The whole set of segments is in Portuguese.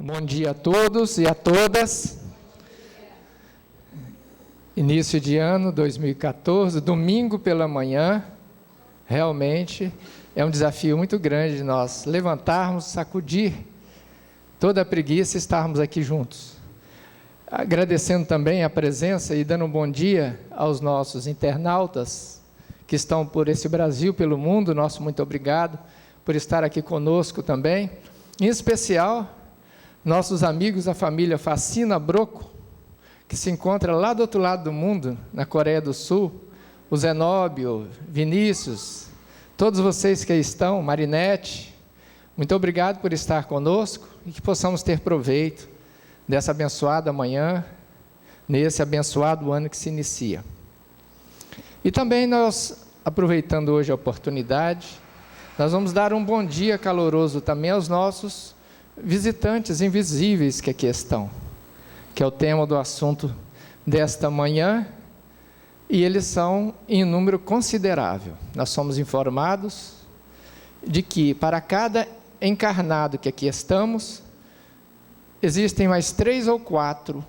Bom dia a todos e a todas. Início de ano 2014, domingo pela manhã, realmente é um desafio muito grande de nós levantarmos, sacudir toda a preguiça e estarmos aqui juntos. Agradecendo também a presença e dando um bom dia aos nossos internautas que estão por esse Brasil, pelo mundo, nosso muito obrigado por estar aqui conosco também. Em especial, nossos amigos da família Facina Broco, que se encontra lá do outro lado do mundo, na Coreia do Sul, o Zenóbio, Vinícius, todos vocês que aí estão, Marinete, muito obrigado por estar conosco e que possamos ter proveito dessa abençoada manhã, nesse abençoado ano que se inicia. E também nós, aproveitando hoje a oportunidade, nós vamos dar um bom dia caloroso também aos nossos visitantes invisíveis que aqui estão, que é o tema do assunto desta manhã, e eles são em número considerável. Nós somos informados de que para cada encarnado que aqui estamos, existem mais 3 ou 4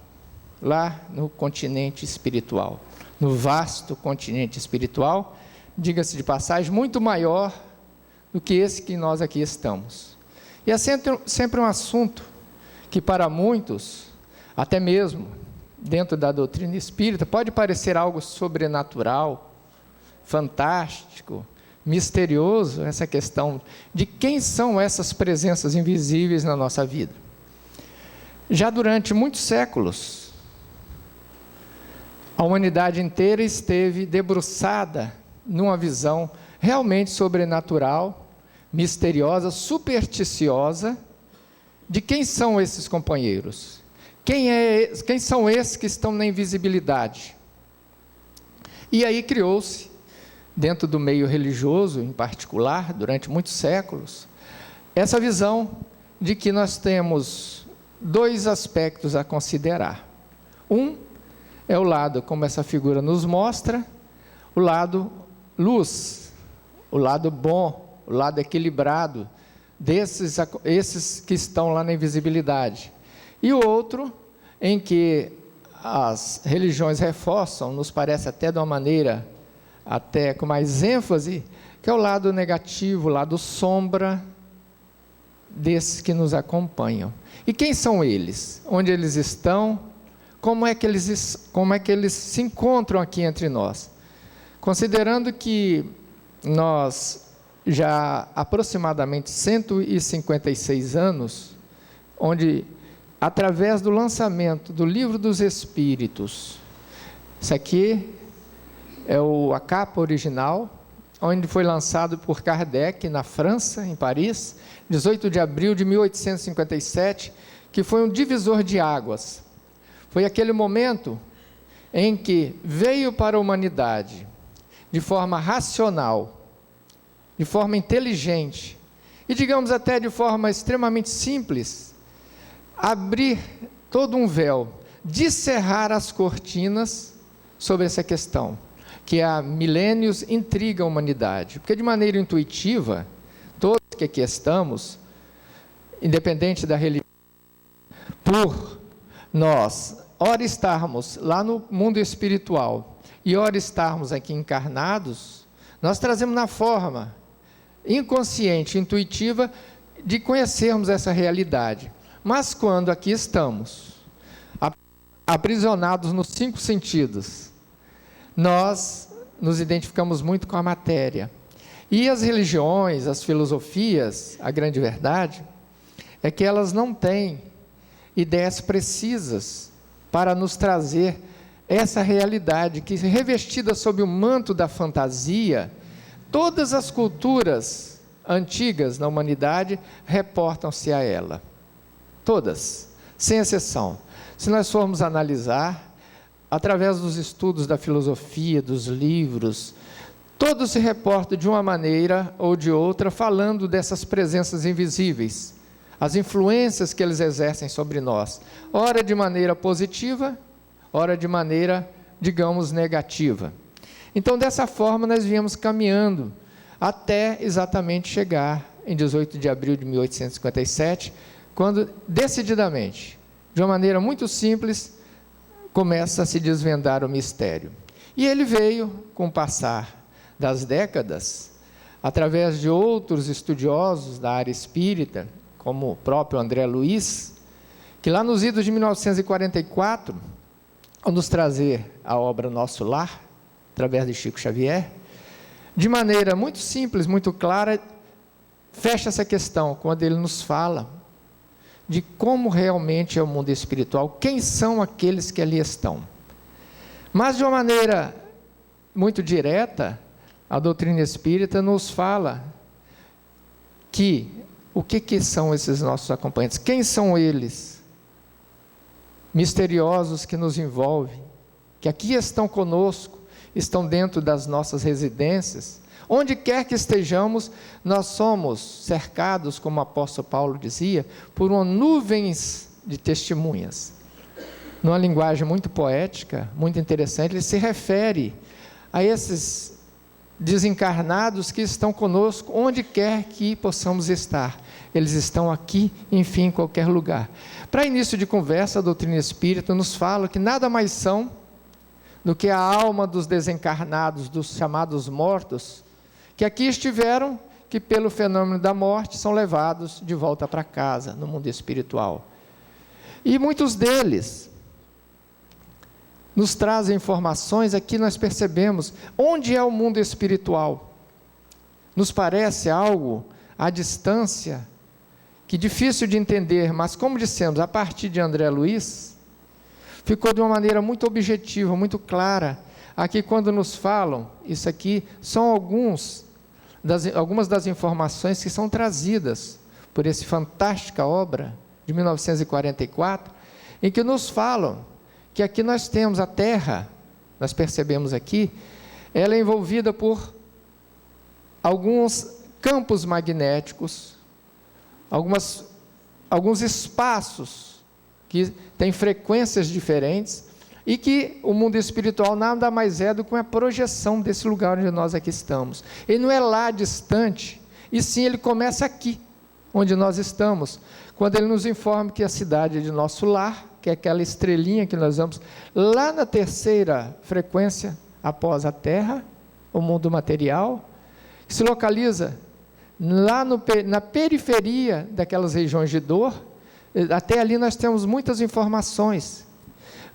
lá no continente espiritual, no vasto continente espiritual, diga-se de passagem, muito maior do que esse que nós aqui estamos. E é sempre um assunto que para muitos, até mesmo dentro da doutrina espírita, pode parecer algo sobrenatural, fantástico, misterioso, essa questão de quem são essas presenças invisíveis na nossa vida. Já durante muitos séculos, a humanidade inteira esteve debruçada numa visão realmente sobrenatural, misteriosa, supersticiosa, de quem são esses companheiros? Quem são esses que estão na invisibilidade? E aí criou-se, dentro do meio religioso em particular, durante muitos séculos, essa visão de que nós temos 2 aspectos a considerar. Um é o lado, como essa figura nos mostra, o lado luz, o lado bom, o lado equilibrado esses que estão lá na invisibilidade. E o outro, em que as religiões reforçam, nos parece até de uma maneira, até com mais ênfase, que é o lado negativo, o lado sombra desses que nos acompanham. E quem são eles? Onde eles estão? Como é que eles se encontram aqui entre nós? Considerando que nós já há aproximadamente 156 anos, onde, através do lançamento do Livro dos Espíritos, isso aqui é a capa original, onde foi lançado por Kardec, na França, em Paris, 18 de abril de 1857, que foi um divisor de águas. Foi aquele momento em que veio para a humanidade, de forma racional, de forma inteligente, e digamos até de forma extremamente simples, abrir todo um véu, descerrar as cortinas sobre essa questão, que há milênios intriga a humanidade, porque de maneira intuitiva, todos que aqui estamos, independente da religião, por nós, ora estarmos lá no mundo espiritual, e ora estarmos aqui encarnados, nós trazemos na forma inconsciente, intuitiva, de conhecermos essa realidade. Mas quando aqui estamos, aprisionados nos 5 sentidos, nós nos identificamos muito com a matéria. E as religiões, as filosofias, a grande verdade, é que elas não têm ideias precisas para nos trazer essa realidade, que revestida sob o manto da fantasia, todas as culturas antigas na humanidade reportam-se a ela. Todas, sem exceção. Se nós formos analisar, através dos estudos da filosofia, dos livros, todos se reportam de uma maneira ou de outra, falando dessas presenças invisíveis, as influências que eles exercem sobre nós, ora de maneira positiva, ora de maneira, digamos, negativa. Então, dessa forma, nós viemos caminhando até exatamente chegar em 18 de abril de 1857, quando decididamente, de uma maneira muito simples, começa a se desvendar o mistério. E ele veio, com o passar das décadas, através de outros estudiosos da área espírita, como o próprio André Luiz, que lá nos idos de 1944, ao nos trazer a obra Nosso Lar, através de Chico Xavier, de maneira muito simples, muito clara, fecha essa questão, quando ele nos fala de como realmente é o mundo espiritual, quem são aqueles que ali estão. Mas de uma maneira muito direta, a doutrina espírita nos fala que o que são esses nossos acompanhantes? Quem são eles? Misteriosos que nos envolvem, que aqui estão conosco, estão dentro das nossas residências. Onde quer que estejamos, nós somos cercados, como o apóstolo Paulo dizia, por uma nuvens de testemunhas. Numa linguagem muito poética, muito interessante, ele se refere a esses desencarnados que estão conosco, onde quer que possamos estar. Eles estão aqui, enfim, em qualquer lugar. Para início de conversa, a doutrina espírita nos fala que nada mais são do que a alma dos desencarnados, dos chamados mortos, que aqui estiveram, que pelo fenômeno da morte são levados de volta para casa, no mundo espiritual. E muitos deles nos trazem informações, aqui nós percebemos, onde é o mundo espiritual? Nos parece algo à distância, que difícil de entender, mas como dissemos, a partir de André Luiz, ficou de uma maneira muito objetiva, muito clara. Aqui quando nos falam, isso aqui são algumas das informações que são trazidas por essa fantástica obra de 1944, em que nos falam que aqui nós temos a Terra, nós percebemos aqui, ela é envolvida por alguns campos magnéticos, alguns espaços que têm frequências diferentes, e que o mundo espiritual nada mais é do que uma projeção desse lugar onde nós aqui estamos. Ele não é lá distante, e sim ele começa aqui, onde nós estamos, quando ele nos informa que a cidade é de nosso lar, que é aquela estrelinha que nós vamos lá na terceira frequência após a Terra, o mundo material, que se localiza lá na periferia daquelas regiões de dor. Até ali nós temos muitas informações,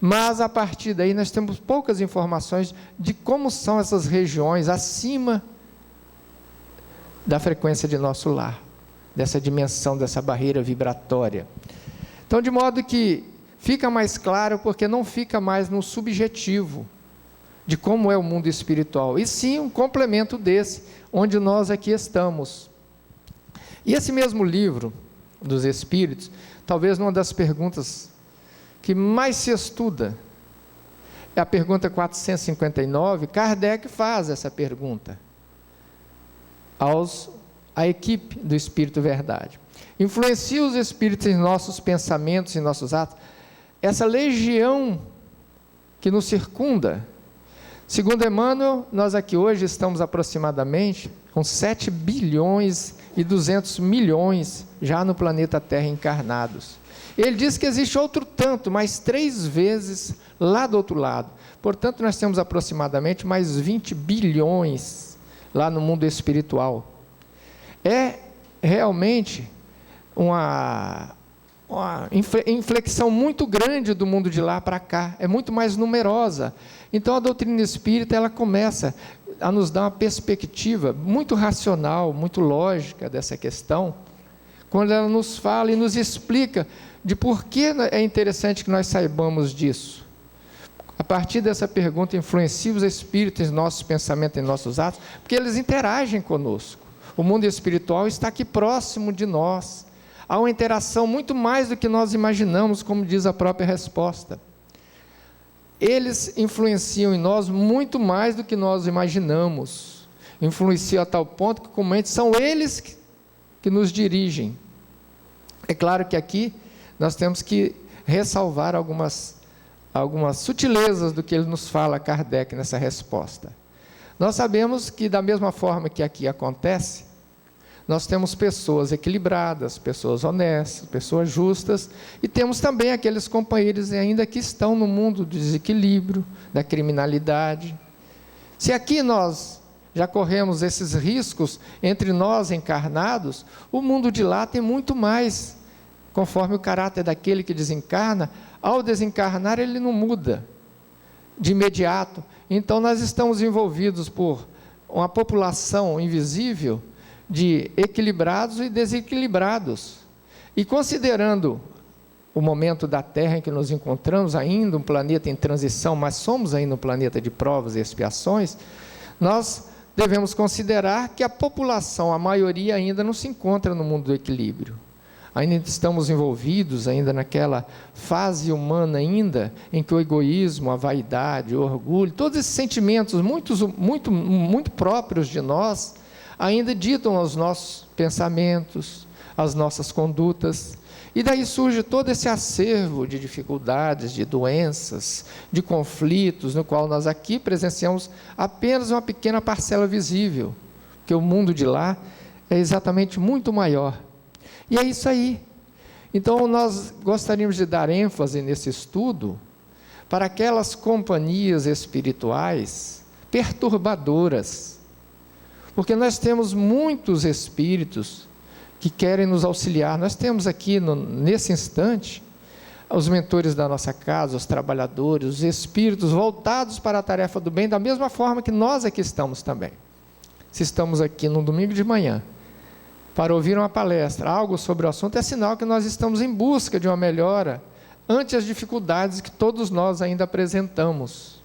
mas a partir daí nós temos poucas informações de como são essas regiões acima da frequência de nosso lar, dessa dimensão, dessa barreira vibratória. Então, de modo que fica mais claro, porque não fica mais no subjetivo de como é o mundo espiritual, e sim um complemento desse, onde nós aqui estamos. E esse mesmo livro dos Espíritos, talvez uma das perguntas que mais se estuda, é a pergunta 459, Kardec faz essa pergunta à equipe do Espírito Verdade. Influencia os Espíritos em nossos pensamentos, em nossos atos, essa legião que nos circunda. Segundo Emmanuel, nós aqui hoje estamos aproximadamente com 7 bilhões e 200 milhões já no planeta Terra encarnados. Ele diz que existe outro tanto, mais 3 vezes lá do outro lado. Portanto, nós temos aproximadamente mais 20 bilhões lá no mundo espiritual. É realmente uma inflexão muito grande do mundo de lá para cá, é muito mais numerosa. Então a doutrina espírita, ela começa a nos dar uma perspectiva muito racional, muito lógica dessa questão, quando ela nos fala e nos explica de por que é interessante que nós saibamos disso. A partir dessa pergunta, influencia os espíritos em nossos pensamentos, em nossos atos, porque eles interagem conosco. O mundo espiritual está aqui próximo de nós. Há uma interação muito mais do que nós imaginamos, como diz a própria resposta. Eles influenciam em nós muito mais do que nós imaginamos. Influenciam a tal ponto que, comumente, são eles que nos dirigem. É claro que aqui nós temos que ressalvar algumas sutilezas do que ele nos fala, Kardec, nessa resposta. Nós sabemos que, da mesma forma que aqui acontece, nós temos pessoas equilibradas, pessoas honestas, pessoas justas, e temos também aqueles companheiros ainda que estão no mundo do desequilíbrio, da criminalidade. Se aqui nós já corremos esses riscos entre nós encarnados, o mundo de lá tem muito mais, conforme o caráter daquele que desencarna. Ao desencarnar, ele não muda de imediato. Então nós estamos envolvidos por uma população invisível de equilibrados e desequilibrados. E considerando o momento da Terra em que nos encontramos, ainda um planeta em transição, mas somos ainda um planeta de provas e expiações, nós devemos considerar que a população, a maioria, ainda não se encontra no mundo do equilíbrio. Ainda estamos envolvidos ainda naquela fase humana ainda, em que o egoísmo, a vaidade, o orgulho, todos esses sentimentos muito próprios de nós, ainda ditam os nossos pensamentos, as nossas condutas. E daí surge todo esse acervo de dificuldades, de doenças, de conflitos, no qual nós aqui presenciamos apenas uma pequena parcela visível, porque o mundo de lá é exatamente muito maior. E é isso aí. Então nós gostaríamos de dar ênfase nesse estudo para aquelas companhias espirituais perturbadoras, porque nós temos muitos espíritos que querem nos auxiliar. Nós temos aqui, nesse instante, os mentores da nossa casa, os trabalhadores, os espíritos voltados para a tarefa do bem, da mesma forma que nós aqui estamos também. Se estamos aqui num domingo de manhã, para ouvir uma palestra, algo sobre o assunto, é sinal que nós estamos em busca de uma melhora ante as dificuldades que todos nós ainda apresentamos.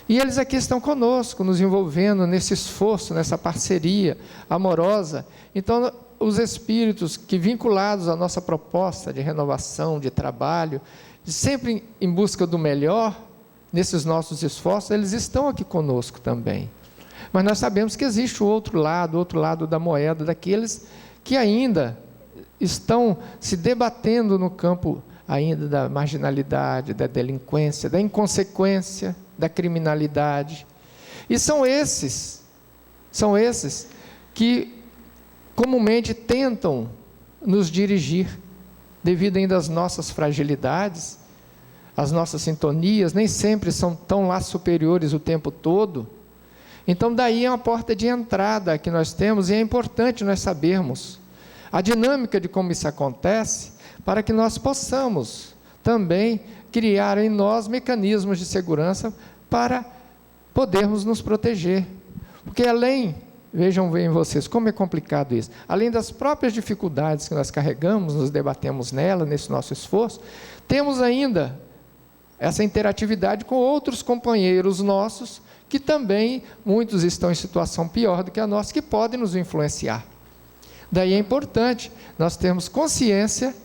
E eles aqui estão conosco, nos envolvendo nesse esforço, nessa parceria amorosa. Então, os espíritos que, vinculados à nossa proposta de renovação, de trabalho, de sempre em busca do melhor, nesses nossos esforços, eles estão aqui conosco também. Mas nós sabemos que existe o outro lado da moeda, daqueles que ainda estão se debatendo no campo ainda da marginalidade, da delinquência, da inconsequência, da criminalidade. E são esses que comumente tentam nos dirigir, devido ainda às nossas fragilidades, as nossas sintonias, nem sempre são tão lá superiores o tempo todo. Então daí é uma porta de entrada que nós temos, e é importante nós sabermos a dinâmica de como isso acontece, para que nós possamos também criar em nós mecanismos de segurança para podermos nos proteger. Porque vejam bem vocês, como é complicado isso, além das próprias dificuldades que nós carregamos, nos debatemos nela, nesse nosso esforço, temos ainda essa interatividade com outros companheiros nossos, que também muitos estão em situação pior do que a nossa, que podem nos influenciar. Daí é importante nós termos consciência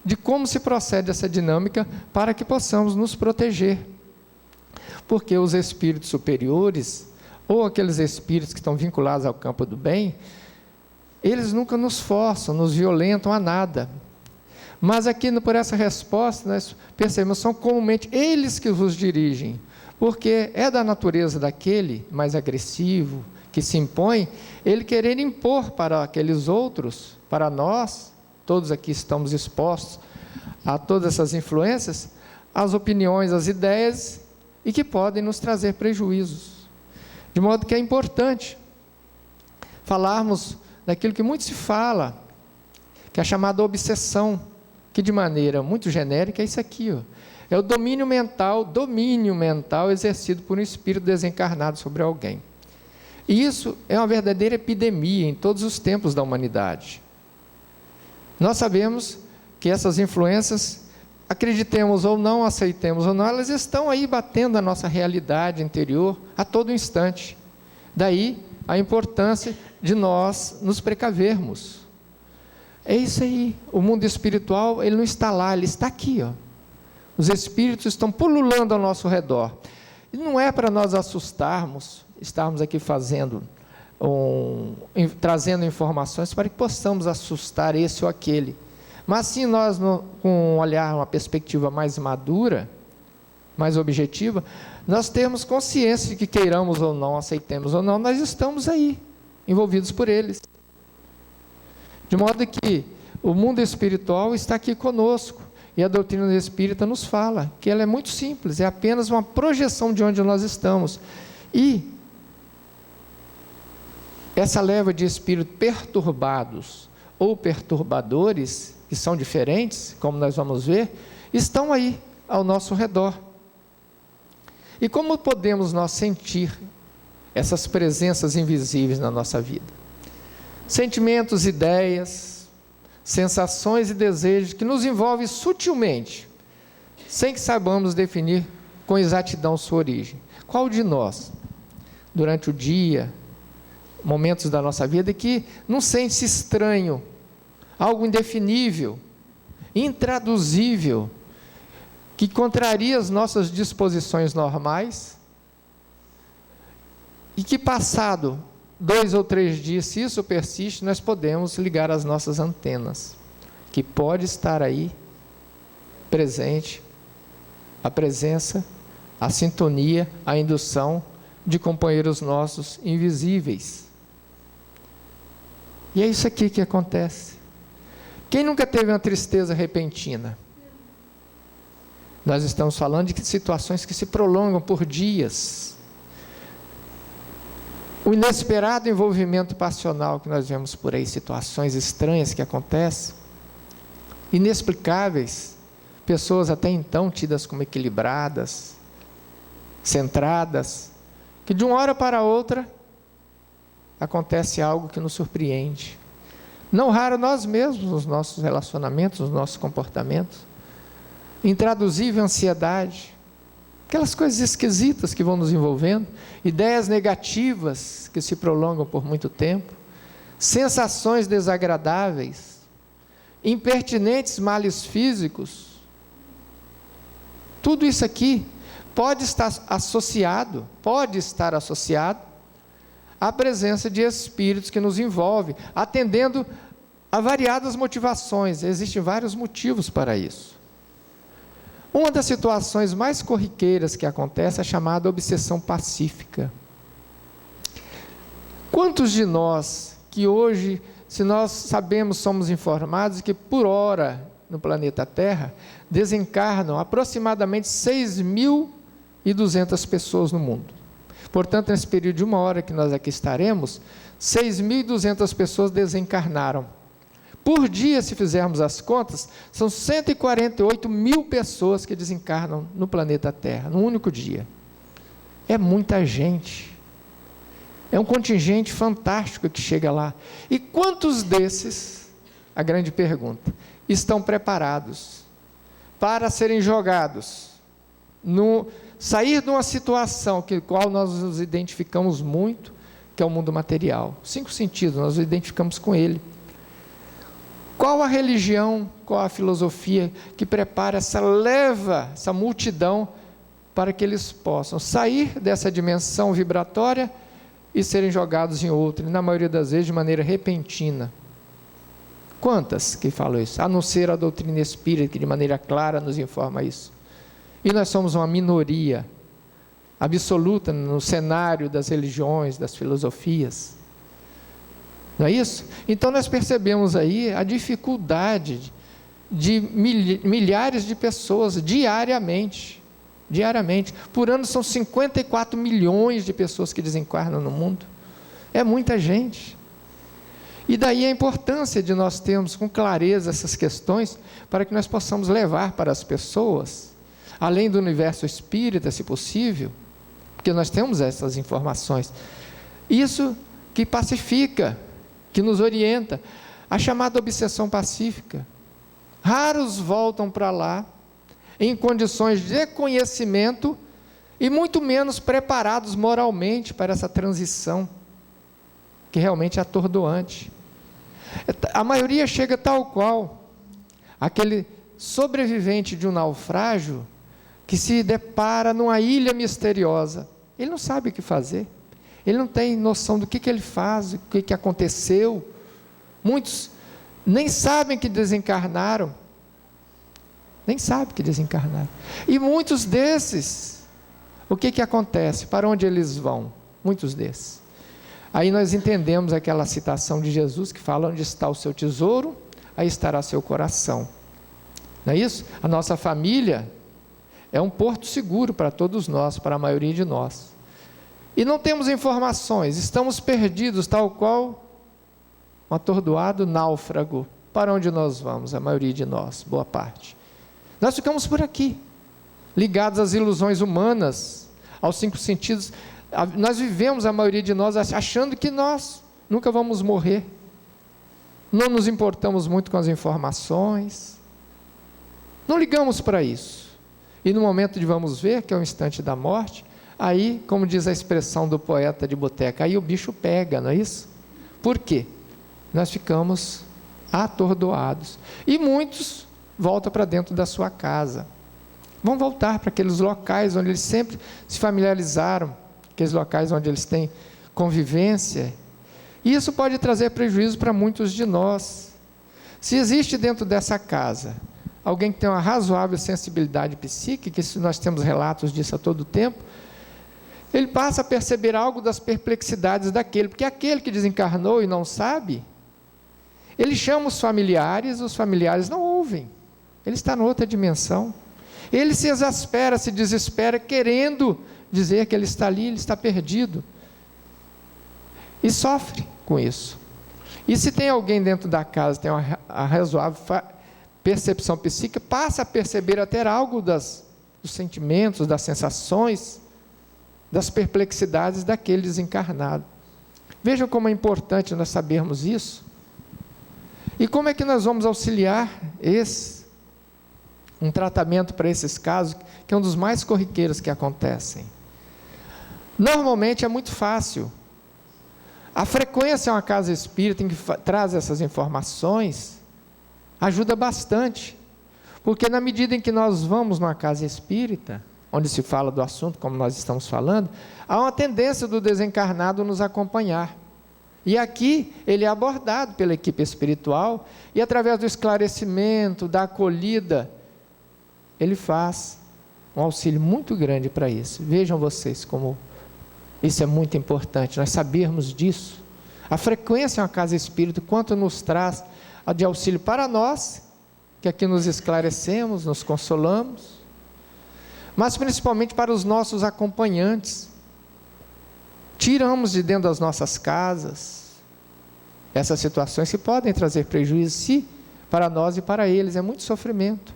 de como se procede essa dinâmica, para que possamos nos proteger. Porque os espíritos superiores, ou aqueles espíritos que estão vinculados ao campo do bem, eles nunca nos forçam, nos violentam a nada. Mas aqui, por essa resposta, nós percebemos, são comumente eles que vos dirigem, porque é da natureza daquele mais agressivo, que se impõe, ele querer impor para aqueles outros, para nós, todos aqui estamos expostos a todas essas influências, as opiniões, as ideias, e que podem nos trazer prejuízos. De modo que é importante falarmos daquilo que muito se fala, que é a chamada obsessão, que de maneira muito genérica é isso aqui, é o domínio mental exercido por um espírito desencarnado sobre alguém. E isso é uma verdadeira epidemia em todos os tempos da humanidade. Nós sabemos que essas influências, acreditemos ou não, aceitemos ou não, elas estão aí batendo a nossa realidade interior a todo instante. Daí a importância de nós nos precavermos. É isso aí, o mundo espiritual, ele não está lá, ele está aqui, Os espíritos estão pululando ao nosso redor. E não é para nós assustarmos, estarmos aqui trazendo informações para que possamos assustar esse ou aquele. Mas sim, nós, com um olhar, uma perspectiva mais madura, mais objetiva, nós temos consciência de que, queiramos ou não, aceitemos ou não, nós estamos aí, envolvidos por eles. De modo que o mundo espiritual está aqui conosco, e a doutrina espírita nos fala que ela é muito simples, é apenas uma projeção de onde nós estamos. E essa leva de espíritos perturbados ou perturbadores, que são diferentes, como nós vamos ver, estão aí ao nosso redor. E como podemos nós sentir essas presenças invisíveis na nossa vida? Sentimentos, ideias, sensações e desejos que nos envolvem sutilmente, sem que saibamos definir com exatidão sua origem. Qual de nós, durante o dia, momentos da nossa vida, que não sente-se estranho, algo indefinível, intraduzível, que contraria as nossas disposições normais, e que passado 2 ou 3 dias, se isso persiste, nós podemos ligar as nossas antenas, que pode estar aí presente a presença, a sintonia, a indução de companheiros nossos invisíveis. E é isso aqui que acontece. Quem nunca teve uma tristeza repentina? Nós estamos falando de situações que se prolongam por dias. O inesperado envolvimento passional que nós vemos por aí, situações estranhas que acontecem, inexplicáveis, pessoas até então tidas como equilibradas, centradas, que de uma hora para outra acontece algo que nos surpreende. Não raro nós mesmos, nos nossos relacionamentos, nos nossos comportamentos, intraduzível ansiedade, aquelas coisas esquisitas que vão nos envolvendo, ideias negativas que se prolongam por muito tempo, sensações desagradáveis, impertinentes males físicos. Tudo isso aqui pode estar associado à presença de espíritos que nos envolvem, atendendo a variadas motivações. Existem vários motivos para isso. Uma das situações mais corriqueiras que acontece é a chamada obsessão pacífica. Quantos de nós que hoje, se nós sabemos, somos informados que por hora no planeta Terra desencarnam aproximadamente 6.200 pessoas no mundo. Portanto, nesse período de 1 hora que nós aqui estaremos, 6.200 pessoas desencarnaram. Por dia, se fizermos as contas, são 148 mil pessoas que desencarnam no planeta Terra, num único dia. É muita gente. É um contingente fantástico que chega lá. E quantos desses, a grande pergunta, estão preparados para serem jogados, sair de uma situação com a qual nós nos identificamos muito, que é o mundo material. 5 sentidos, nós nos identificamos com ele. Qual a religião, qual a filosofia que prepara essa multidão para que eles possam sair dessa dimensão vibratória e serem jogados em outra, e na maioria das vezes de maneira repentina? Quantas que falam isso? A não ser a doutrina espírita, que de maneira clara nos informa isso. E nós somos uma minoria absoluta no cenário das religiões, das filosofias. Não é isso? Então nós percebemos aí a dificuldade de milhares de pessoas diariamente. Por ano são 54 milhões de pessoas que desencarnam no mundo. É muita gente. E daí a importância de nós termos com clareza essas questões, para que nós possamos levar para as pessoas, além do universo espírita, se possível, porque nós temos essas informações, isso que pacifica, que nos orienta, a chamada obsessão pacífica. Raros voltam para lá em condições de conhecimento e muito menos preparados moralmente para essa transição, que realmente é atordoante. A maioria chega tal qual aquele sobrevivente de um naufrágio que se depara numa ilha misteriosa. Ele não sabe o que fazer. Ele não tem noção do que ele faz, o que aconteceu. Muitos nem sabem que desencarnaram. E muitos desses, o que acontece? Para onde eles vão? Muitos desses Aí nós entendemos aquela citação de Jesus que fala: onde está o seu tesouro, aí estará seu coração. Não é isso? A nossa família é um porto seguro para todos nós, para a maioria de nós. E não temos informações, estamos perdidos, tal qual um atordoado náufrago. Para onde nós vamos? A maioria de nós, boa parte. Nós ficamos por aqui, ligados às ilusões humanas, aos 5 sentidos. Nós vivemos, a maioria de nós, achando que nós nunca vamos morrer. Não nos importamos muito com as informações. Não ligamos para isso. E no momento de vamos ver, que é o instante da morte, aí, como diz a expressão do poeta de boteca, aí o bicho pega, não é isso? Por quê? Nós ficamos atordoados. E muitos voltam para dentro da sua casa. Vão voltar para aqueles locais onde eles sempre se familiarizaram, aqueles locais onde eles têm convivência. E isso pode trazer prejuízo para muitos de nós. Se existe dentro dessa casa alguém que tem uma razoável sensibilidade psíquica, que nós temos relatos disso a todo tempo, ele passa a perceber algo das perplexidades daquele, porque aquele que desencarnou e não sabe, ele chama os familiares não ouvem, ele está em outra dimensão, ele se exaspera, se desespera, querendo dizer que ele está ali, ele está perdido, e sofre com isso. E se tem alguém dentro da casa, tem uma razoável percepção psíquica, passa a perceber até algo dos sentimentos, das sensações, das perplexidades daquele desencarnado. Vejam como é importante nós sabermos isso. E como é que nós vamos auxiliar um tratamento para esses casos, que é um dos mais corriqueiros que acontecem? Normalmente é muito fácil. A frequência em uma casa espírita que traz essas informações ajuda bastante, porque na medida em que nós vamos numa casa espírita, onde se fala do assunto como nós estamos falando, há uma tendência do desencarnado nos acompanhar. E aqui ele é abordado pela equipe espiritual, e através do esclarecimento, da acolhida, ele faz um auxílio muito grande para isso. Vejam vocês como isso é muito importante, nós sabermos disso. A frequência em uma casa espírita, quanto nos traz de auxílio para nós, que aqui nos esclarecemos, nos consolamos, mas principalmente para os nossos acompanhantes. Tiramos de dentro das nossas casas essas situações que podem trazer prejuízo, sim, para nós e para eles, é muito sofrimento.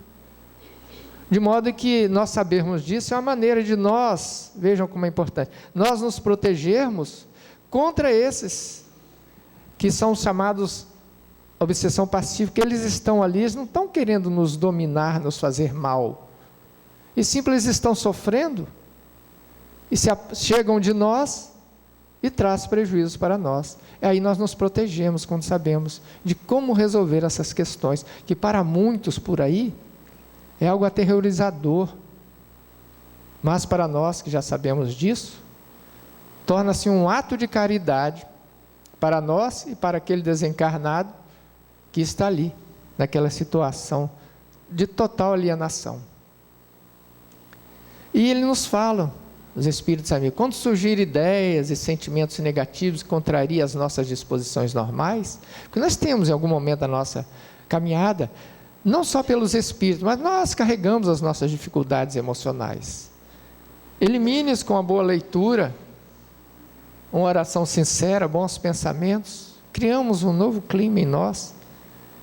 De modo que nós sabermos disso é uma maneira de nós, vejam como é importante, nós nos protegermos contra esses que são chamados obsessão passiva, que eles estão ali, eles não estão querendo nos dominar, nos fazer mal, e simples estão sofrendo, e chegam de nós, e traz prejuízo para nós. E aí nós nos protegemos quando sabemos de como resolver essas questões, que para muitos por aí, é algo aterrorizador, mas para nós que já sabemos disso, torna-se um ato de caridade, para nós e para aquele desencarnado, que está ali, naquela situação de total alienação. E ele nos fala, os espíritos amigos, quando surgirem ideias e sentimentos negativos que contrariam as nossas disposições normais, porque nós temos em algum momento da nossa caminhada, não só pelos espíritos, mas nós carregamos as nossas dificuldades emocionais. Elimine-os com uma boa leitura, uma oração sincera, bons pensamentos, criamos um novo clima em nós,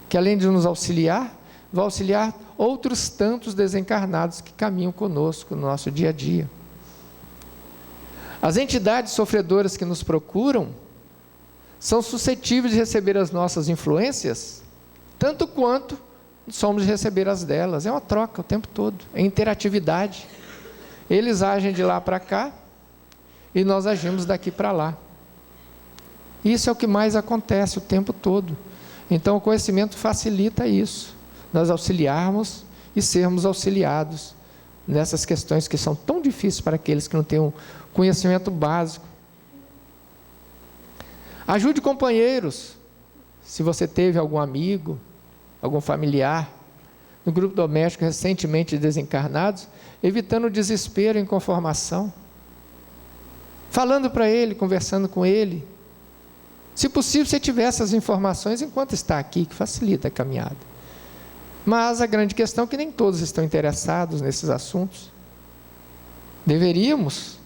que além de nos auxiliar, vai auxiliar outros tantos desencarnados que caminham conosco no nosso dia a dia. As entidades sofredoras que nos procuram são suscetíveis de receber as nossas influências, tanto quanto somos de receber as delas. É uma troca o tempo todo, é interatividade. Eles agem de lá para cá e nós agimos daqui para lá. Isso é o que mais acontece o tempo todo. Então o conhecimento facilita isso, nós auxiliarmos e sermos auxiliados nessas questões que são tão difíceis para aqueles que não têm um conhecimento básico. Ajude companheiros, se você teve algum amigo, algum familiar, no grupo doméstico recentemente desencarnados, evitando o desespero e inconformação, falando para ele, conversando com ele, Se possível, você tiver essas informações enquanto está aqui, que facilita a caminhada. Mas a grande questão é que nem todos estão interessados nesses assuntos. Deveríamos,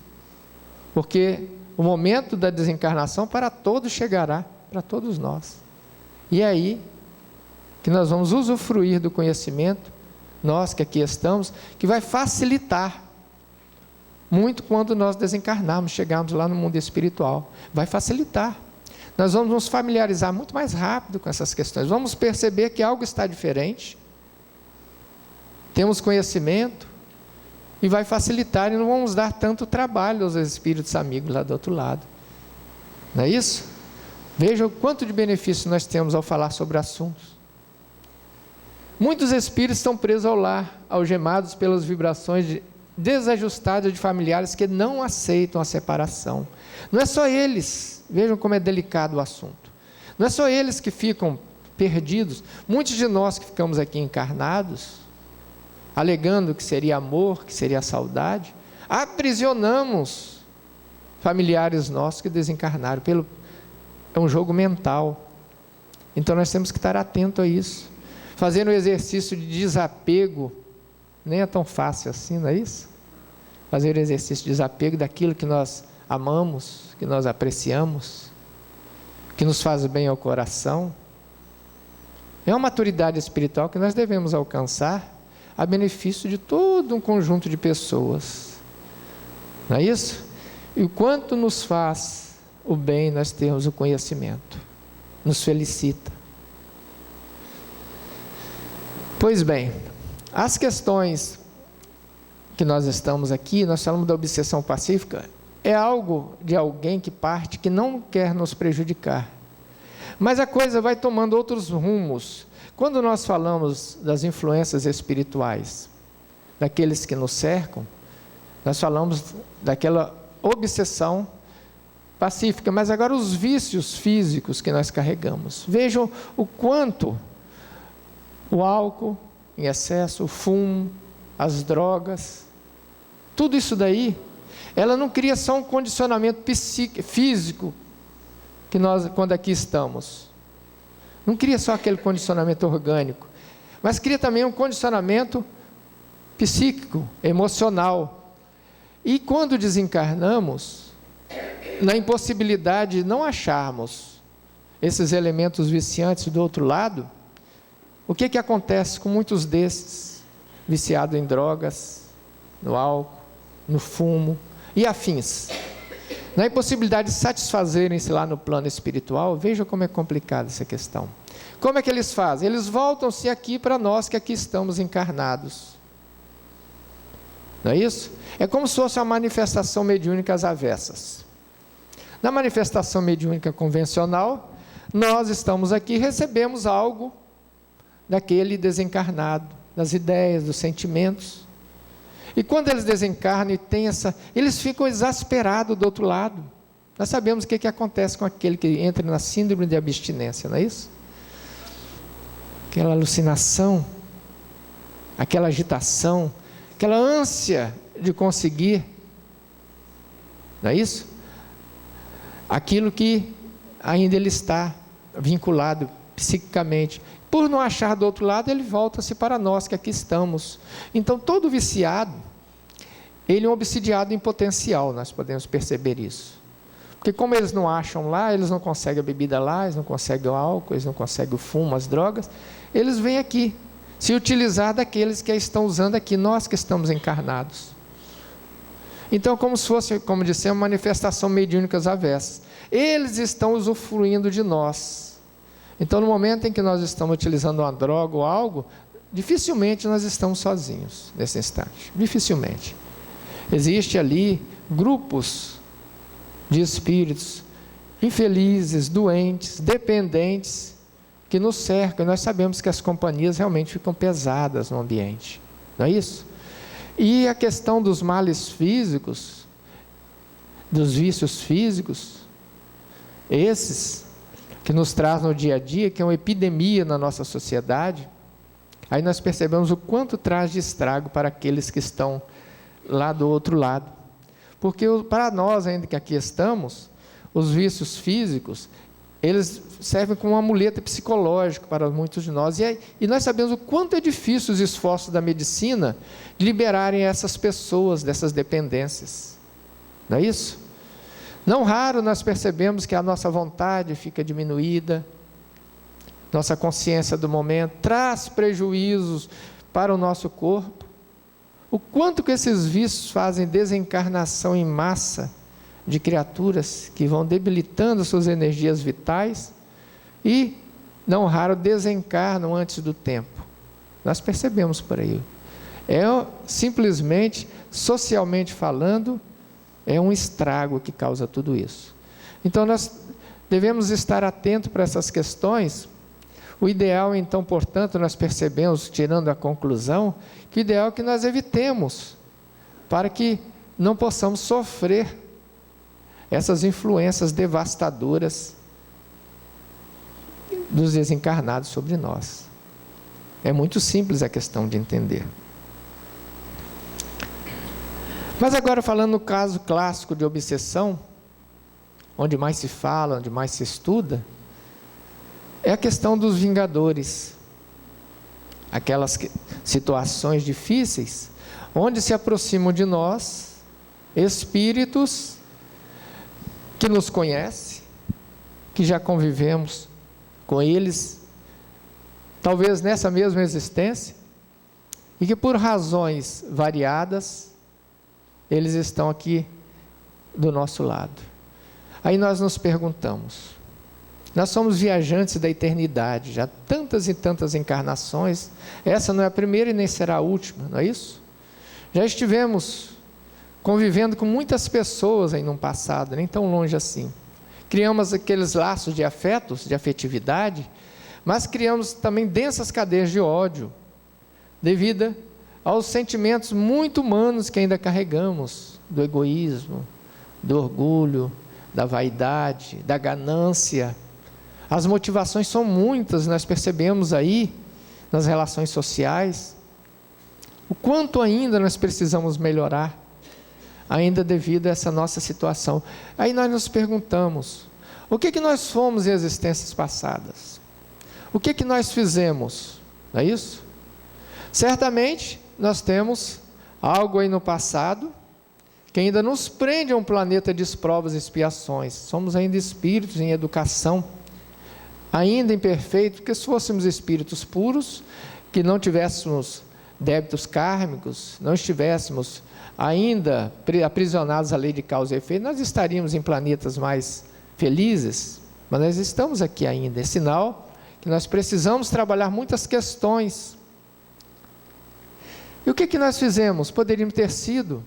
porque o momento da desencarnação para todos chegará, para todos nós. E é aí que nós vamos usufruir do conhecimento, nós que aqui estamos, que vai facilitar muito quando nós desencarnarmos, chegarmos lá no mundo espiritual. Vai facilitar. Nós vamos nos familiarizar muito mais rápido com essas questões. Vamos perceber que algo está diferente. Temos conhecimento e vai facilitar, e não vamos dar tanto trabalho aos espíritos amigos lá do outro lado. Não é isso? Veja o quanto de benefício nós temos ao falar sobre assuntos. Muitos espíritos estão presos ao lar, algemados pelas vibrações desajustadas de familiares que não aceitam a separação. Não é só eles, vejam como é delicado o assunto. Não é só eles que ficam perdidos. Muitos de nós que ficamos aqui encarnados, alegando que seria amor, que seria saudade, aprisionamos familiares nossos que desencarnaram. É um jogo mental. Então nós temos que estar atentos a isso. Fazendo o exercício de desapego, nem é tão fácil assim, não é isso? Fazer o exercício de desapego daquilo que nós amamos, que nós apreciamos, que nos faz bem ao coração. É uma maturidade espiritual que nós devemos alcançar a benefício de todo um conjunto de pessoas. Não é isso? E o quanto nos faz o bem nós termos o conhecimento. Nos felicita. Pois bem, as questões que nós estamos aqui, nós falamos da obsessão pacífica, é algo de alguém que parte, que não quer nos prejudicar. Mas a coisa vai tomando outros rumos. Quando nós falamos das influências espirituais, daqueles que nos cercam, nós falamos daquela obsessão pacífica, mas agora os vícios físicos que nós carregamos. Vejam o quanto o álcool em excesso, o fumo, as drogas, tudo isso daí, ela não cria só um condicionamento físico, que nós, quando aqui estamos, não cria só aquele condicionamento orgânico, mas cria também um condicionamento psíquico, emocional. E quando desencarnamos, na impossibilidade de não acharmos esses elementos viciantes do outro lado, o que acontece com muitos desses, viciados em drogas, no álcool, no fumo e afins? Na impossibilidade de satisfazerem-se lá no plano espiritual, veja como é complicada essa questão. Como é que eles fazem? Eles voltam-se aqui para nós que aqui estamos encarnados. Não é isso? É como se fosse uma manifestação mediúnica às avessas. Na manifestação mediúnica convencional, nós estamos aqui e recebemos algo daquele desencarnado, das ideias, dos sentimentos. E quando eles desencarnam e têm eles ficam exasperados do outro lado. Nós sabemos o que acontece com aquele que entra na síndrome de abstinência, não é isso? Aquela alucinação, aquela agitação, aquela ânsia de conseguir, não é isso? Aquilo que ainda ele está vinculado psiquicamente. Por não achar do outro lado, ele volta-se para nós que aqui estamos. Então, todo viciado, ele é um obsidiado em potencial, nós podemos perceber isso. Porque como eles não acham lá, eles não conseguem a bebida lá, eles não conseguem o álcool, eles não conseguem o fumo, as drogas, eles vêm aqui, se utilizar daqueles que estão usando aqui, nós que estamos encarnados. Então, como se fosse, como dissemos, uma manifestação mediúnica às avessas. Eles estão usufruindo de nós. Então, no momento em que nós estamos utilizando uma droga ou algo, dificilmente nós estamos sozinhos nesse instante. Dificilmente. Existe ali grupos de espíritos infelizes, doentes, dependentes, que nos cercam. E nós sabemos que as companhias realmente ficam pesadas no ambiente. Não é isso? E a questão dos males físicos, dos vícios físicos, esses que nos traz no dia a dia, que é uma epidemia na nossa sociedade, aí nós percebemos o quanto traz de estrago para aqueles que estão lá do outro lado. Porque para nós, ainda que aqui estamos, os vícios físicos, eles servem como um amuleto psicológico para muitos de nós. E nós sabemos o quanto é difícil os esforços da medicina de liberarem essas pessoas dessas dependências. Não é isso? Não raro nós percebemos que a nossa vontade fica diminuída, nossa consciência do momento traz prejuízos para o nosso corpo. O quanto que esses vícios fazem desencarnação em massa de criaturas que vão debilitando suas energias vitais e, não raro, desencarnam antes do tempo. Nós percebemos por aí. É simplesmente, socialmente falando, é um estrago que causa tudo isso. Então nós devemos estar atentos para essas questões. O ideal, então, portanto, nós percebemos, tirando a conclusão, que o ideal é que nós evitemos, para que não possamos sofrer essas influências devastadoras dos desencarnados sobre nós. É muito simples a questão de entender. Mas agora, falando no caso clássico de obsessão, onde mais se fala, onde mais se estuda, é a questão dos vingadores. Aquelas situações difíceis, onde se aproximam de nós espíritos que nos conhecem, que já convivemos com eles, talvez nessa mesma existência, e que por razões variadas, eles estão aqui do nosso lado. Aí nós nos perguntamos, nós somos viajantes da eternidade, já tantas e tantas encarnações, essa não é a primeira e nem será a última, não é isso? Já estivemos convivendo com muitas pessoas aí no passado, nem tão longe assim. Criamos aqueles laços de afetos, de afetividade, mas criamos também densas cadeias de ódio, devido aos sentimentos muito humanos que ainda carregamos, do egoísmo, do orgulho, da vaidade, da ganância. As motivações são muitas, nós percebemos aí, nas relações sociais, o quanto ainda nós precisamos melhorar, ainda devido a essa nossa situação. Aí nós nos perguntamos, o que nós fomos em existências passadas? O que nós fizemos? Não é isso? Certamente, nós temos algo aí no passado, que ainda nos prende a um planeta de provas e expiações. Somos ainda espíritos em educação, ainda imperfeitos, porque se fôssemos espíritos puros, que não tivéssemos débitos kármicos, não estivéssemos ainda aprisionados à lei de causa e efeito, nós estaríamos em planetas mais felizes, mas nós estamos aqui ainda. É sinal que nós precisamos trabalhar muitas questões. E o que nós fizemos? Poderíamos ter sido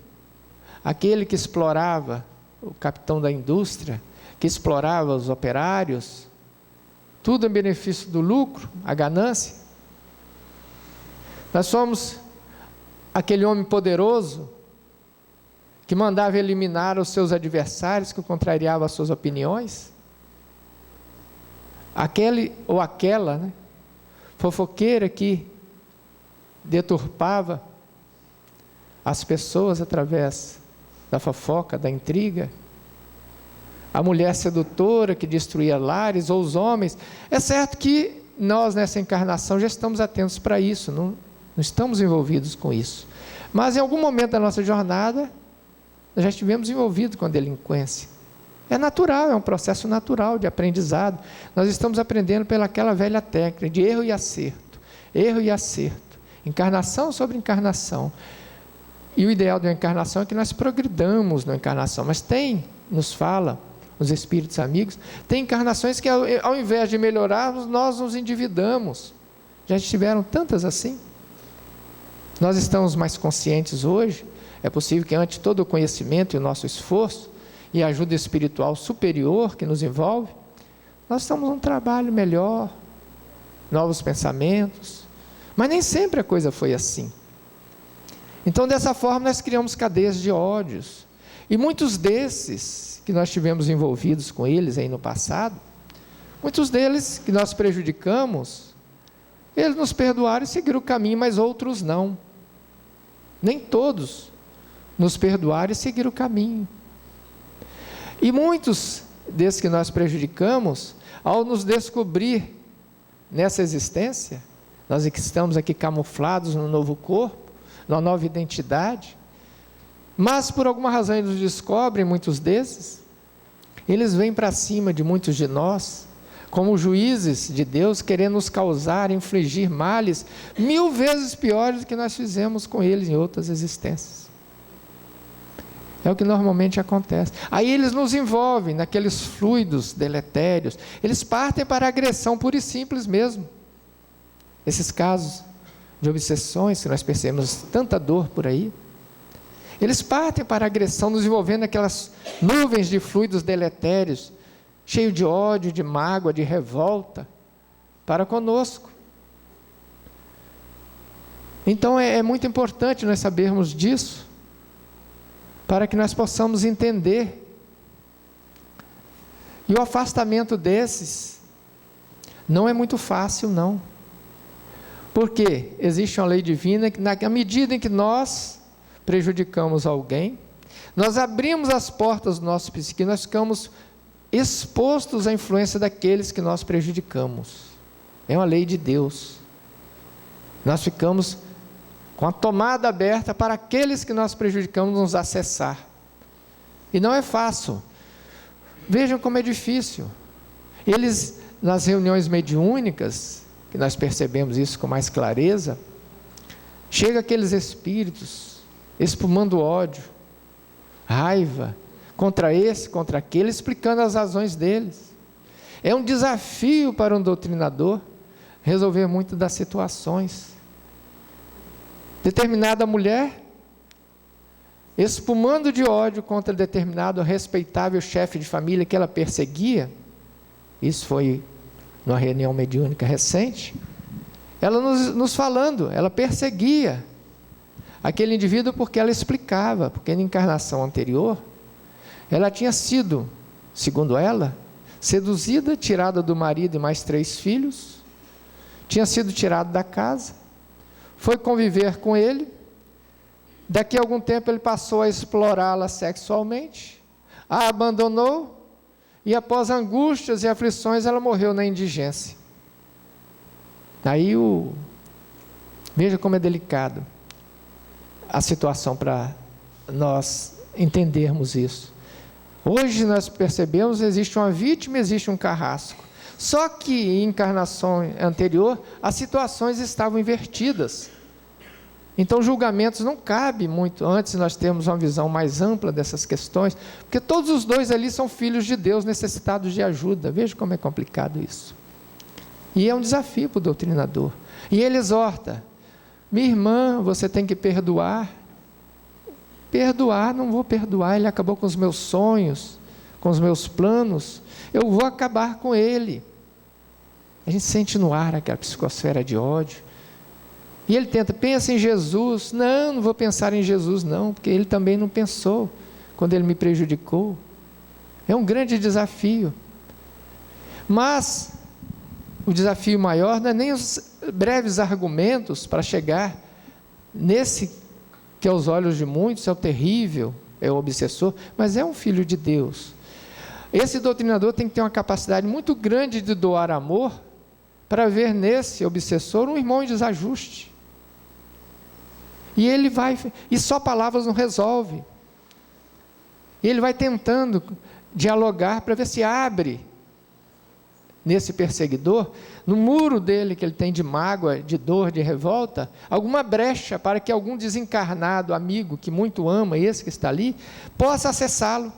aquele que explorava, o capitão da indústria, que explorava os operários, tudo em benefício do lucro, a ganância. Nós somos aquele homem poderoso que mandava eliminar os seus adversários, que contrariava as suas opiniões. Aquele ou aquela, né, fofoqueira que deturpava as pessoas através da fofoca, da intriga. A mulher sedutora que destruía lares, ou os homens. É certo que nós nessa encarnação já estamos atentos para isso, não estamos envolvidos com isso. Mas em algum momento da nossa jornada, nós já estivemos envolvidos com a delinquência. É natural, é um processo natural de aprendizado. Nós estamos aprendendo pelaquela velha técnica de erro e acerto. Erro e acerto. Encarnação sobre encarnação. E o ideal da encarnação é que nós progridamos na encarnação. Mas nos fala, os espíritos amigos, tem encarnações que ao invés de melhorarmos, nós nos endividamos. Já estiveram tantas assim. Nós estamos mais conscientes hoje. É possível que ante todo o conhecimento e o nosso esforço e a ajuda espiritual superior que nos envolve, nós estamos num trabalho melhor, novos pensamentos, mas nem sempre a coisa foi assim. Então, dessa forma, nós criamos cadeias de ódios, e muitos desses que nós tivemos envolvidos com eles aí no passado, muitos deles que nós prejudicamos, eles nos perdoaram e seguiram o caminho, mas outros não. Nem todos nos perdoaram e seguiram o caminho. E muitos desses que nós prejudicamos, ao nos descobrir nessa existência, nós que estamos aqui camuflados no novo corpo, numa nova identidade, mas por alguma razão eles descobrem, muitos desses, eles vêm para cima de muitos de nós, como juízes de Deus, querendo nos causar, infligir males 1000 vezes piores do que nós fizemos com eles em outras existências. É o que normalmente acontece. Aí eles nos envolvem naqueles fluidos deletérios, eles partem para a agressão pura e simples mesmo. Esses casos de obsessões que nós percebemos tanta dor por aí, eles partem para a agressão, nos envolvendo naquelas nuvens de fluidos deletérios, cheio de ódio, de mágoa, de revolta, para conosco. Então é muito importante nós sabermos disso, para que nós possamos entender. E o afastamento desses não é muito fácil, não. Porque existe uma lei divina que, na medida em que nós prejudicamos alguém, nós abrimos as portas do nosso psique, nós ficamos expostos à influência daqueles que nós prejudicamos. É uma lei de Deus. Nós ficamos com a tomada aberta para aqueles que nós prejudicamos nos acessar. E não é fácil. Vejam como é difícil. Eles, nas reuniões mediúnicas, que nós percebemos isso com mais clareza, chega aqueles espíritos espumando ódio, raiva, contra esse, contra aquele, explicando as razões deles. É um desafio para um doutrinador resolver muito das situações. Determinada mulher, espumando de ódio contra determinado respeitável chefe de família que ela perseguia, isso foi numa reunião mediúnica recente, ela nos falando, ela perseguia aquele indivíduo porque ela explicava, porque na encarnação anterior, ela tinha sido, segundo ela, seduzida, tirada do marido e mais 3 filhos, tinha sido tirada da casa, foi conviver com ele, daqui a algum tempo ele passou a explorá-la sexualmente, a abandonou, e após angústias e aflições ela morreu na indigência. Aí veja como é delicado a situação para nós entendermos isso. Hoje nós percebemos que existe uma vítima, existe um carrasco. Só que em encarnação anterior, as situações estavam invertidas. Então julgamentos não cabem muito. Antes nós temos uma visão mais ampla dessas questões, porque todos os dois ali são filhos de Deus, necessitados de ajuda. Veja como é complicado isso. E é um desafio para o doutrinador. E ele exorta: minha irmã, você tem que perdoar. Perdoar, não vou perdoar, ele acabou com os meus sonhos, com os meus planos, eu vou acabar com ele. A gente sente no ar aquela psicosfera de ódio, e ele tenta, pensa em Jesus, não vou pensar em Jesus não, porque ele também não pensou, quando ele me prejudicou. É um grande desafio, mas o desafio maior não é nem os breves argumentos para chegar nesse que aos olhos de muitos é o terrível, é o obsessor, mas é um filho de Deus. Esse doutrinador tem que ter uma capacidade muito grande de doar amor, para ver nesse obsessor um irmão em desajuste. E ele vai, e só palavras não resolve. E ele vai tentando dialogar para ver se abre nesse perseguidor, no muro dele que ele tem de mágoa, de dor, de revolta, alguma brecha para que algum desencarnado amigo que muito ama esse que está ali, possa acessá-lo.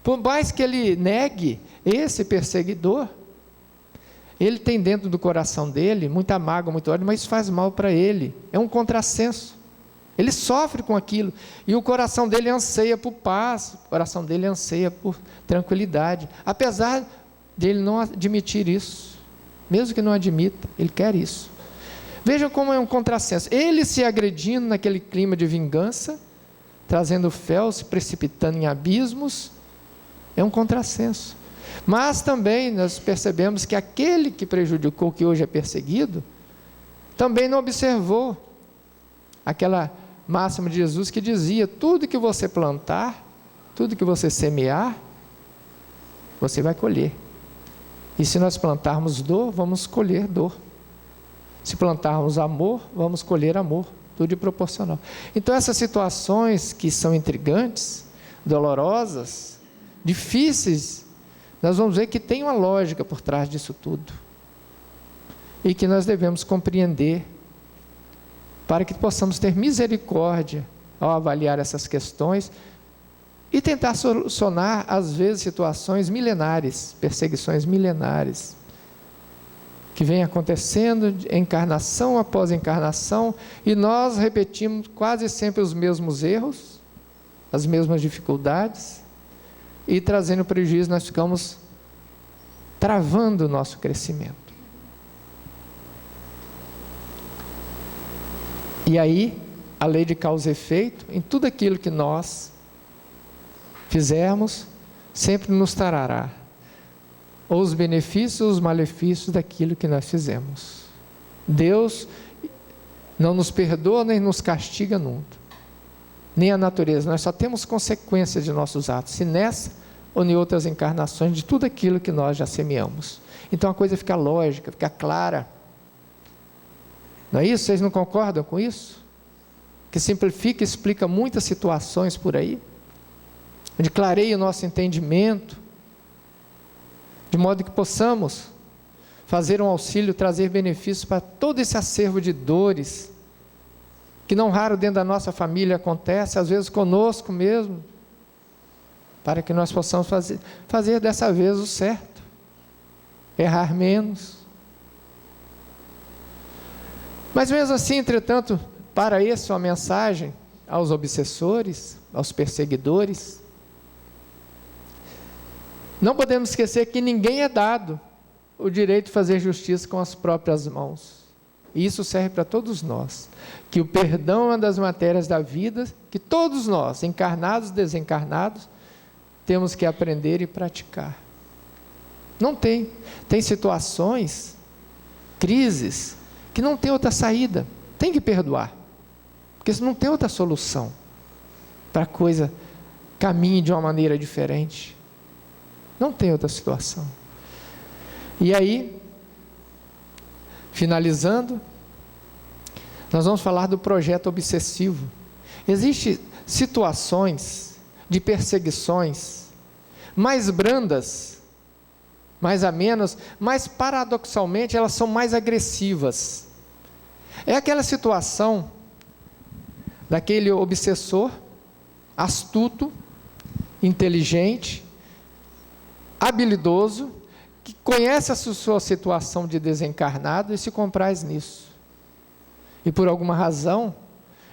Por mais que ele negue esse perseguidor, ele tem dentro do coração dele muita mágoa, muito ódio, mas isso faz mal para ele, é um contrassenso. Ele sofre com aquilo, e o coração dele anseia por paz, o coração dele anseia por tranquilidade, apesar de ele não admitir isso, mesmo que não admita, ele quer isso. Vejam como é um contrassenso, ele se agredindo naquele clima de vingança, trazendo fel, se precipitando em abismos, é um contrassenso. Mas também nós percebemos que aquele que prejudicou, que hoje é perseguido, também não observou aquela máxima de Jesus que dizia: tudo que você plantar, tudo que você semear, você vai colher. E se nós plantarmos dor, vamos colher dor. Se plantarmos amor, vamos colher amor. Tudo de proporcional. Então essas situações que são intrigantes, dolorosas, difíceis, nós vamos ver que tem uma lógica por trás disso tudo. E que nós devemos compreender para que possamos ter misericórdia ao avaliar essas questões e tentar solucionar, às vezes, situações milenares, perseguições milenares, que vem acontecendo encarnação após encarnação, e nós repetimos quase sempre os mesmos erros, as mesmas dificuldades, e trazendo prejuízo, nós ficamos travando o nosso crescimento. E aí, a lei de causa e efeito, em tudo aquilo que nós fizermos, sempre nos trará ou os benefícios ou os malefícios daquilo que nós fizemos. Deus não nos perdoa nem nos castiga nunca, nem a natureza. Nós só temos consequências de nossos atos, se nessa ou em outras encarnações, de tudo aquilo que nós já semeamos. Então a coisa fica lógica, fica clara. Não é isso? Vocês não concordam com isso? Que simplifica e explica muitas situações por aí, onde clareia o nosso entendimento, de modo que possamos fazer um auxílio, trazer benefícios para todo esse acervo de dores, que não raro dentro da nossa família acontece, às vezes conosco mesmo, para que nós possamos fazer dessa vez o certo, errar menos. Mas mesmo assim, entretanto, para isso a mensagem aos obsessores, aos perseguidores, não podemos esquecer que ninguém é dado o direito de fazer justiça com as próprias mãos. E isso serve para todos nós, que o perdão é uma das matérias da vida, que todos nós, encarnados e desencarnados, temos que aprender e praticar. Não tem situações, crises, que não tem outra saída, tem que perdoar, porque não tem outra solução, para a coisa caminhe de uma maneira diferente. Não tem outra situação. E aí, finalizando, nós vamos falar do projeto obsessivo. Existem situações de perseguições mais brandas, mais amenas, mas paradoxalmente elas são mais agressivas. É aquela situação daquele obsessor astuto, inteligente, habilidoso, que conhece a sua situação de desencarnado e se compraz nisso. E por alguma razão,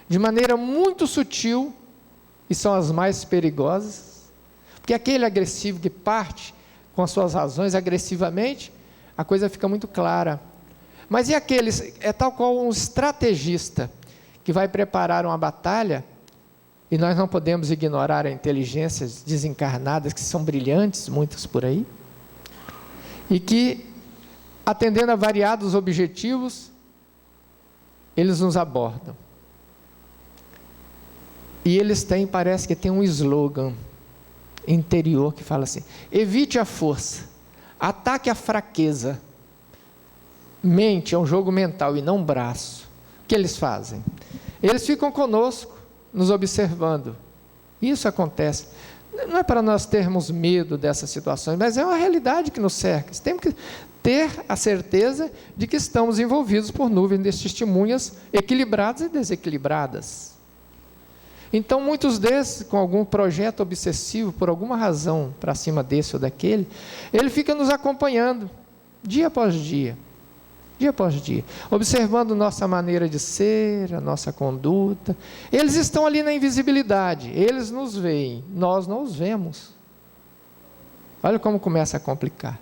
de maneira muito sutil, e são as mais perigosas, porque aquele agressivo que parte com as suas razões agressivamente, a coisa fica muito clara. Mas e aqueles, é tal qual um estrategista, que vai preparar uma batalha, e nós não podemos ignorar as inteligências desencarnadas, que são brilhantes, muitas por aí, e que, atendendo a variados objetivos, eles nos abordam. E eles têm, parece que tem um slogan interior que fala assim: evite a força, ataque a fraqueza. Mente é um jogo mental e não braço. O que eles fazem? Eles ficam conosco, nos observando. Isso acontece. Não é para nós termos medo dessas situações, mas é uma realidade que nos cerca. Temos que ter a certeza de que estamos envolvidos por nuvens de testemunhas equilibradas e desequilibradas. Então, muitos desses, com algum projeto obsessivo, por alguma razão, para cima desse ou daquele, ele fica nos acompanhando, dia após dia, observando nossa maneira de ser, a nossa conduta. Eles estão ali na invisibilidade, eles nos veem, nós não os vemos. Olha como começa a complicar.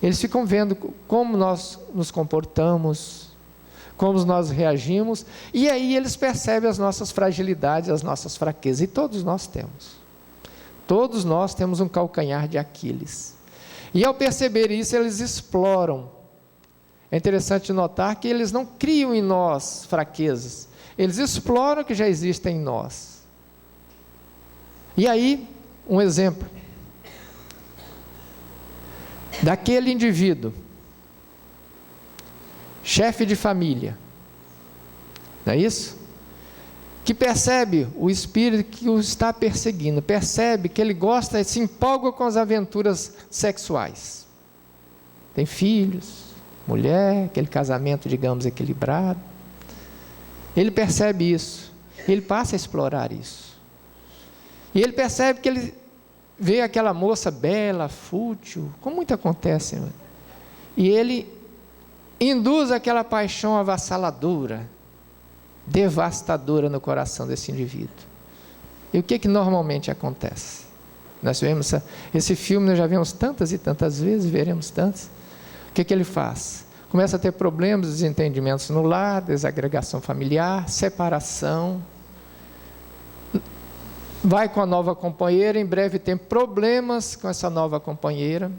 Eles ficam vendo como nós nos comportamos, como nós reagimos, e aí eles percebem as nossas fragilidades, as nossas fraquezas, e todos nós temos um calcanhar de Aquiles, e ao perceber isso, eles exploram. É interessante notar que eles não criam em nós fraquezas, eles exploram o que já existe em nós. E aí, um exemplo, daquele indivíduo, chefe de família, não é isso? Que percebe o espírito que o está perseguindo, percebe que ele gosta e se empolga com as aventuras sexuais. Tem filhos, mulher, aquele casamento, digamos, equilibrado. Ele percebe isso, ele passa a explorar isso. E ele percebe que ele vê aquela moça bela, fútil, como muito acontece, né? E ele induz aquela paixão avassaladora, devastadora no coração desse indivíduo. E o que normalmente acontece? Nós vemos esse filme, nós já vimos tantas e tantas vezes, veremos tantas. O que ele faz? Começa a ter problemas, desentendimentos no lar, desagregação familiar, separação. Vai com a nova companheira, em breve tem problemas com essa nova companheira.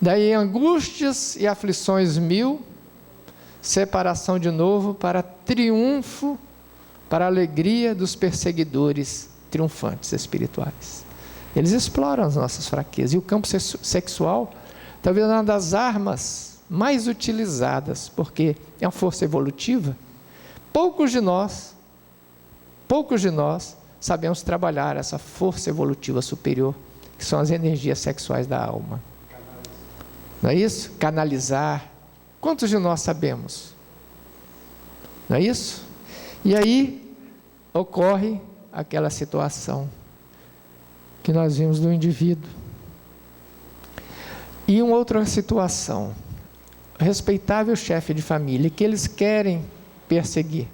Daí angústias e aflições mil, separação de novo, para triunfo, para a alegria dos perseguidores triunfantes espirituais. Eles exploram as nossas fraquezas. E o campo sexual, talvez uma das armas mais utilizadas, porque é uma força evolutiva. Poucos de nós sabemos trabalhar essa força evolutiva superior, que são as energias sexuais da alma. Não é isso? Canalizar. Quantos de nós sabemos? Não é isso? E aí ocorre aquela situação que nós vimos do indivíduo. E uma outra situação, respeitável chefe de família, que eles querem perseguir.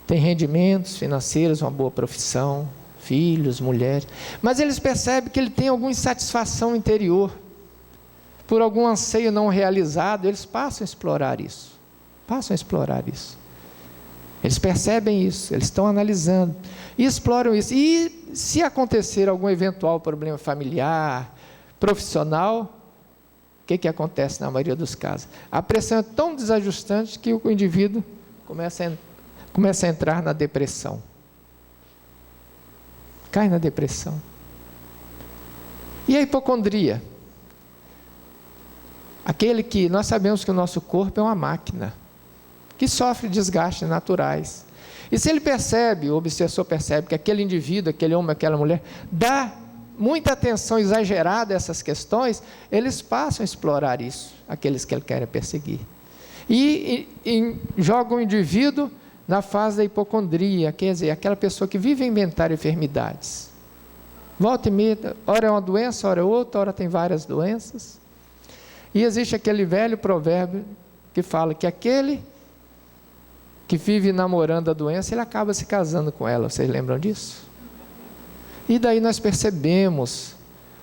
Tem rendimentos financeiros, uma boa profissão, filhos, mulheres, mas eles percebem que ele tem alguma insatisfação interior, por algum anseio não realizado, eles passam a explorar isso. Eles percebem isso, eles estão analisando e exploram isso. E se acontecer algum eventual problema familiar, profissional, o que acontece na maioria dos casos? A pressão é tão desajustante que o indivíduo começa a entrar na depressão. Cai na depressão. E a hipocondria? Aquele que nós sabemos que o nosso corpo é uma máquina, que sofre desgastes naturais. E se ele percebe, o obsessor percebe que aquele indivíduo, aquele homem, aquela mulher, dá muita atenção exagerada a essas questões, eles passam a explorar isso, aqueles que ele quer perseguir. E jogam o indivíduo na fase da hipocondria, quer dizer, aquela pessoa que vive a inventar enfermidades. Volta e meia, ora é uma doença, ora é outra, ora tem várias doenças. E existe aquele velho provérbio que fala que aquele que vive namorando a doença, ele acaba se casando com ela. Vocês lembram disso? E daí nós percebemos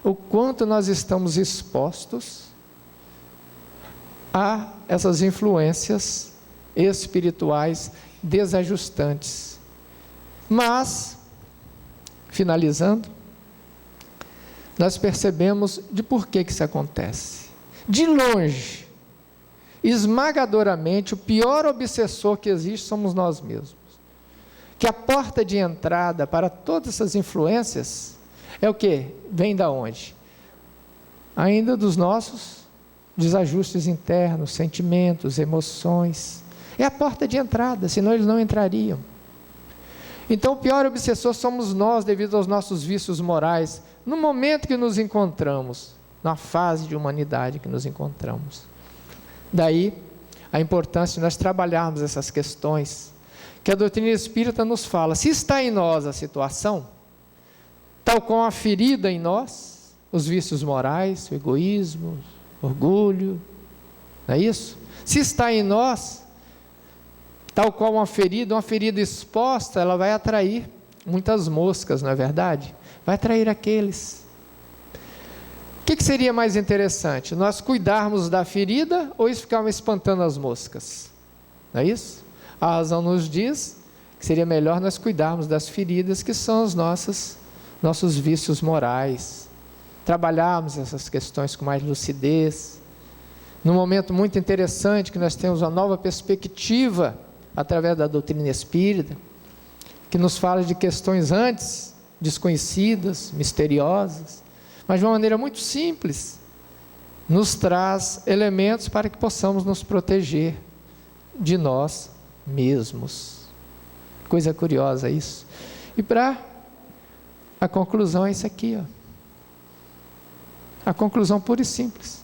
o quanto nós estamos expostos a essas influências espirituais desajustantes. Mas, finalizando, nós percebemos de por que isso acontece. De longe, esmagadoramente, o pior obsessor que existe somos nós mesmos. Que a porta de entrada para todas essas influências é o quê? Vem da onde? Ainda dos nossos desajustes internos, sentimentos, emoções. É a porta de entrada, senão eles não entrariam. Então o pior obsessor somos nós, devido aos nossos vícios morais, no momento que nos encontramos, na fase de humanidade que nos encontramos. Daí a importância de nós trabalharmos essas questões, que a doutrina espírita nos fala. Se está em nós a situação, tal como a ferida em nós, os vícios morais, o egoísmo, o orgulho, não é isso? Se está em nós, tal qual uma ferida exposta, ela vai atrair muitas moscas, não é verdade? Vai atrair aqueles. O que seria mais interessante? Nós cuidarmos da ferida ou ficarmos espantando as moscas? Não é isso? A razão nos diz que seria melhor nós cuidarmos das feridas, que são os nossos vícios morais. Trabalharmos essas questões com mais lucidez. Num momento muito interessante, que nós temos uma nova perspectiva, através da doutrina espírita, que nos fala de questões antes desconhecidas, misteriosas, mas de uma maneira muito simples, nos traz elementos para que possamos nos proteger de nós mesmos. Coisa curiosa isso. E para a conclusão é isso aqui, ó. A conclusão pura e simples.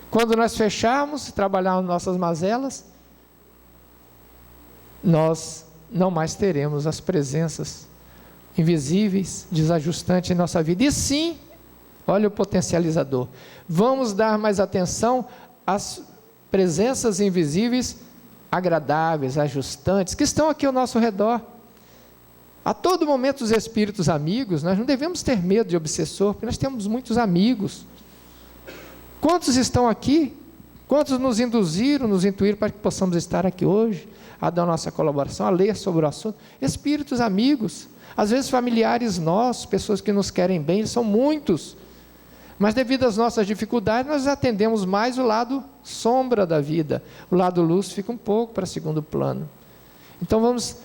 Quando nós fecharmos e trabalharmos nossas mazelas, nós não mais teremos as presenças invisíveis, desajustantes em nossa vida. E sim, olha o potencializador, vamos dar mais atenção às presenças invisíveis, agradáveis, ajustantes, que estão aqui ao nosso redor. A todo momento os espíritos amigos, nós não devemos ter medo de obsessor, porque nós temos muitos amigos. Quantos estão aqui? Quantos nos induziram, nos intuíram para que possamos estar aqui hoje, a dar nossa colaboração, a ler sobre o assunto? Espíritos amigos, às vezes familiares nossos, pessoas que nos querem bem, eles são muitos. Mas devido às nossas dificuldades, nós atendemos mais o lado sombra da vida. O lado luz fica um pouco para segundo plano. Então vamos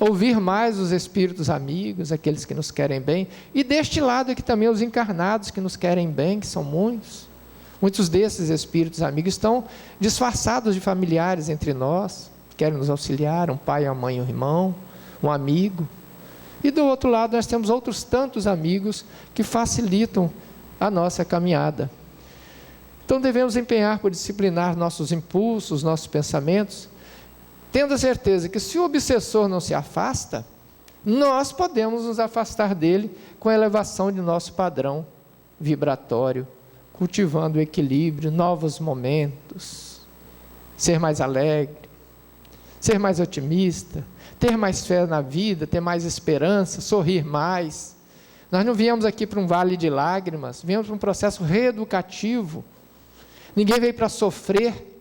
ouvir mais os espíritos amigos, aqueles que nos querem bem. E deste lado aqui também os encarnados que nos querem bem, que são muitos. Muitos desses espíritos amigos estão disfarçados de familiares entre nós, querem nos auxiliar, um pai, uma mãe, um irmão, um amigo. E do outro lado nós temos outros tantos amigos que facilitam a nossa caminhada. Então devemos empenhar por disciplinar nossos impulsos, nossos pensamentos, tendo a certeza que se o obsessor não se afasta, nós podemos nos afastar dele com a elevação de nosso padrão vibratório, cultivando o equilíbrio, novos momentos, ser mais alegre, ser mais otimista, ter mais fé na vida, ter mais esperança, sorrir mais. Nós não viemos aqui para um vale de lágrimas, viemos para um processo reeducativo. Ninguém veio para sofrer,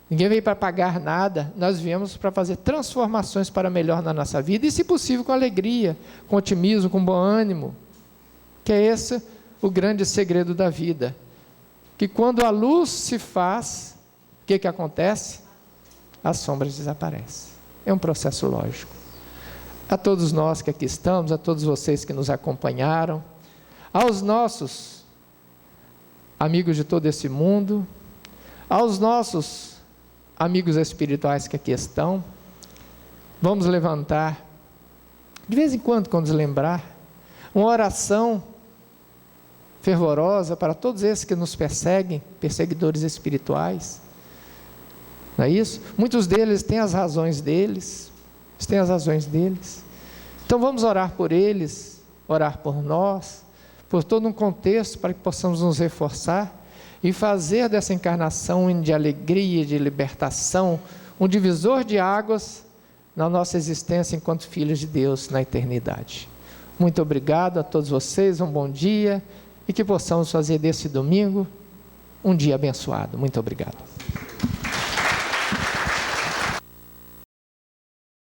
ninguém veio para pagar nada, nós viemos para fazer transformações para melhor na nossa vida, e se possível com alegria, com otimismo, com bom ânimo, que é esse o grande segredo da vida, que quando a luz se faz, o que acontece? As sombras desaparecem. É um processo lógico. A todos nós que aqui estamos, a todos vocês que nos acompanharam, aos nossos amigos de todo esse mundo, aos nossos amigos espirituais que aqui estão, vamos levantar, de vez em quando nos lembrar, uma oração fervorosa para todos esses que nos perseguem, perseguidores espirituais. Não é isso? Muitos deles têm as razões deles, então vamos orar por eles, orar por nós, por todo um contexto para que possamos nos reforçar e fazer dessa encarnação de alegria, de libertação, um divisor de águas na nossa existência enquanto filhos de Deus na eternidade. Muito obrigado a todos vocês, um bom dia, e que possamos fazer desse domingo um dia abençoado. Muito obrigado.